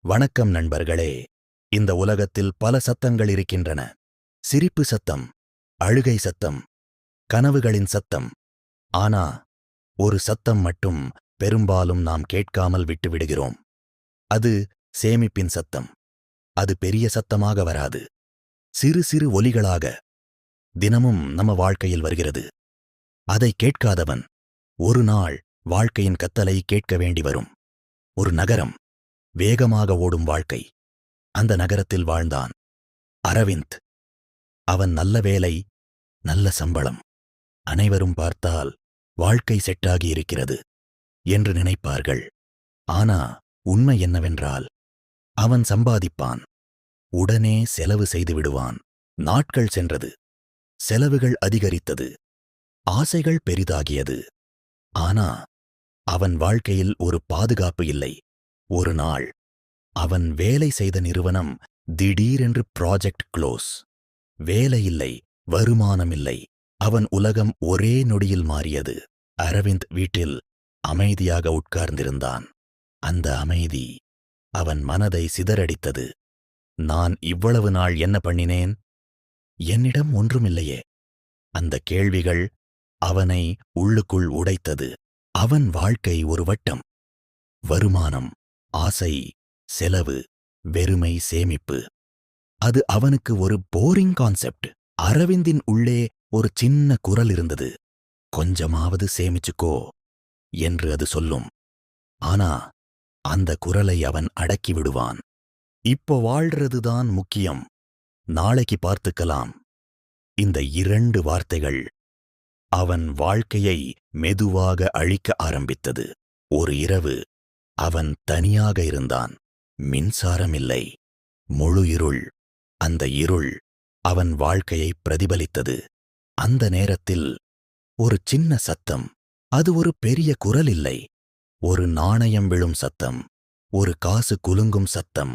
வணக்கம் நண்பர்களே. இந்த உலகத்தில் பல சத்தங்கள் இருக்கின்றன. சிரிப்பு சத்தம், அழுகை சத்தம், கனவுகளின் சத்தம். ஆனா ஒரு சத்தம் மட்டும் பெரும்பாலும் நாம் கேட்காமல் விட்டுவிடுகிறோம். அது சேமிப்பின் சத்தம். அது பெரிய சத்தமாக வராது, சிறு சிறு ஒலிகளாக தினமும் நம்ம வாழ்க்கையில் வருகிறது. அதை கேட்காதவன் ஒரு நாள் வாழ்க்கையின் கத்தலை கேட்க வேண்டி வரும். ஒரு நகரம், வேகமாக ஓடும் வாழ்க்கை. அந்த நகரத்தில் வாழ்ந்தான் அரவிந்த். அவன் நல்ல வேலை, நல்ல சம்பளம். அனைவரும் பார்த்தால் வாழ்க்கை செட்டாகி இருக்கிறது என்று நினைப்பார்கள். ஆனா உண்மை என்னவென்றால், அவன் சம்பாதிப்பான், உடனே செலவு செய்து விடுவான். நாட்கள் சென்றது, செலவுகள் அதிகரித்தது, ஆசைகள் பெரிதாகியது. ஆனா அவன் வாழ்க்கையில் ஒரு பாதுகாப்பு இல்லை. ஒரு நாள் அவன் வேலை செய்த நிறுவனம் திடீரென்று ப்ராஜெக்ட் க்ளோஸ். வேலை இல்லை, வருமானம் இல்லை. அவன் உலகம் ஒரே நொடியில் மாறியது. அரவிந்த் வீட்டில் அமைதியாக உட்கார்ந்திருந்தான். அந்த அமைதி அவன் மனதை சிதறடித்தது. நான் இவ்வளவு நாள் என்ன பண்ணினேன்? என்னிடம் ஒன்றுமில்லையே. அந்த கேள்விகள் அவனை உள்ளுக்குள் உடைத்தது. அவன் வாழ்க்கை ஒரு வட்டம். வருமானம், ஆசை, செலவு, வெறுமை, சேமிப்பு. அது அவனுக்கு ஒரு போரிங் கான்செப்ட். அரவிந்தின் உள்ளே ஒரு சின்ன குரல் இருந்தது. கொஞ்சமாவது சேமிச்சுக்கோ என்று அது சொல்லும். ஆனா அந்த குரலை அவன் அடக்கி விடுவான். இப்போ வாழ்றதுதான் முக்கியம், நாளைக்கு பார்த்துக்கலாம். இந்த 2 வார்த்தைகள் அவன் வாழ்க்கையை மெதுவாக அழிக்க ஆரம்பித்தது. ஒரு இரவு அவன் தனியாக இருந்தான். மின்சாரம் இல்லை, முழு இருள். அந்த இருள் அவன் வாழ்க்கையை பிரதிபலித்தது. அந்த நேரத்தில் ஒரு சின்ன சத்தம். அது ஒரு பெரிய குரல் இல்லை, ஒரு நாணயம் விழும் சத்தம், ஒரு காசு குலுங்கும் சத்தம்.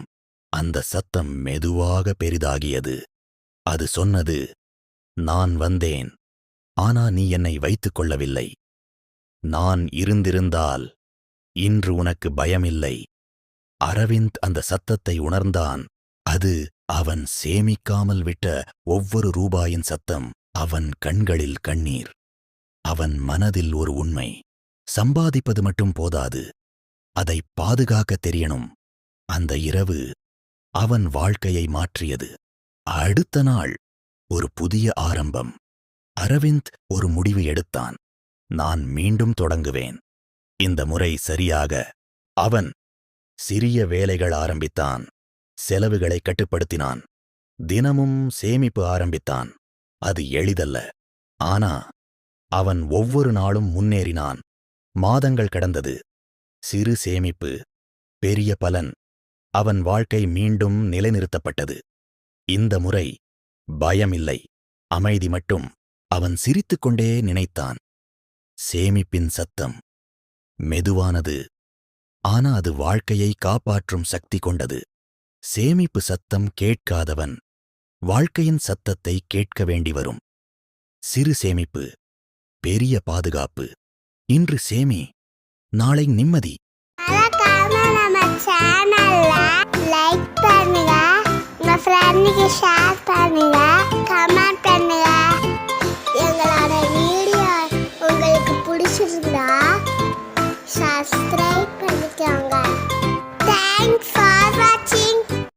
அந்த சத்தம் மெதுவாக பெரிதாகியது. அது சொன்னது, நான் வந்தேன், ஆனா நீ என்னை வைத்துக் கொள்ளவில்லை. நான் இருந்திருந்தால் இன்று உனக்கு பயமில்லை. அரவிந்த் அந்த சத்தத்தை உணர்ந்தான். அது அவன் சேமிக்காமல் விட்ட ஒவ்வொரு ரூபாயின் சத்தம். அவன் கண்களில் கண்ணீர், அவன் மனதில் ஒரு உண்மை. சம்பாதிப்பது மட்டும் போதாது, அதை பாதுகாக்க தெரியணும். அந்த இரவு அவன் வாழ்க்கையை மாற்றியது. அடுத்த நாள் ஒரு புதிய ஆரம்பம். அரவிந்த் ஒரு முடிவு எடுத்தான். நான் மீண்டும் தொடங்குவேன். இந்த முறை சரியாக. அவன் சிறிய வேலைகள் ஆரம்பித்தான், செலவுகளை கட்டுப்படுத்தினான், தினமும் சேமிப்பு ஆரம்பித்தான். அது எளிதல்ல, ஆனா அவன் ஒவ்வொரு நாளும் முன்னேறினான். மாதங்கள் கடந்தது. சிறு சேமிப்பு, பெரிய பலன். அவன் வாழ்க்கை மீண்டும் நிலைநிறுத்தப்பட்டது. இந்த முறை பயமில்லை, அமைதி மட்டும். அவன் சிரித்துக்கொண்டே நினைத்தான், சேமிப்பின் சத்தம் மெதுவானது, ஆனா அது வாழ்க்கையை காப்பாற்றும் சக்தி கொண்டது. சேமிப்பு சத்தம் கேட்காதவன் வாழ்க்கையின் சத்தத்தை கேட்க வேண்டி வரும். சிறு சேமிப்பு, பெரிய பாதுகாப்பு. இன்று சேமி, நாளை நிம்மதி. நம்ம சேனல்ல லைக் பண்ணுங்க, உங்க ஃப்ரெண்டுக்கு ஷேர் பண்ணுங்க, கமெண்ட் பண்ணுங்க. எங்களோட வீடியோ உங்களுக்கு பிடிச்சிருந்தா சப்ஸ்கிரைப் பண்ணிக்கோங்க. தேங்க்ஸ் ஃபார் வாட்சிங்.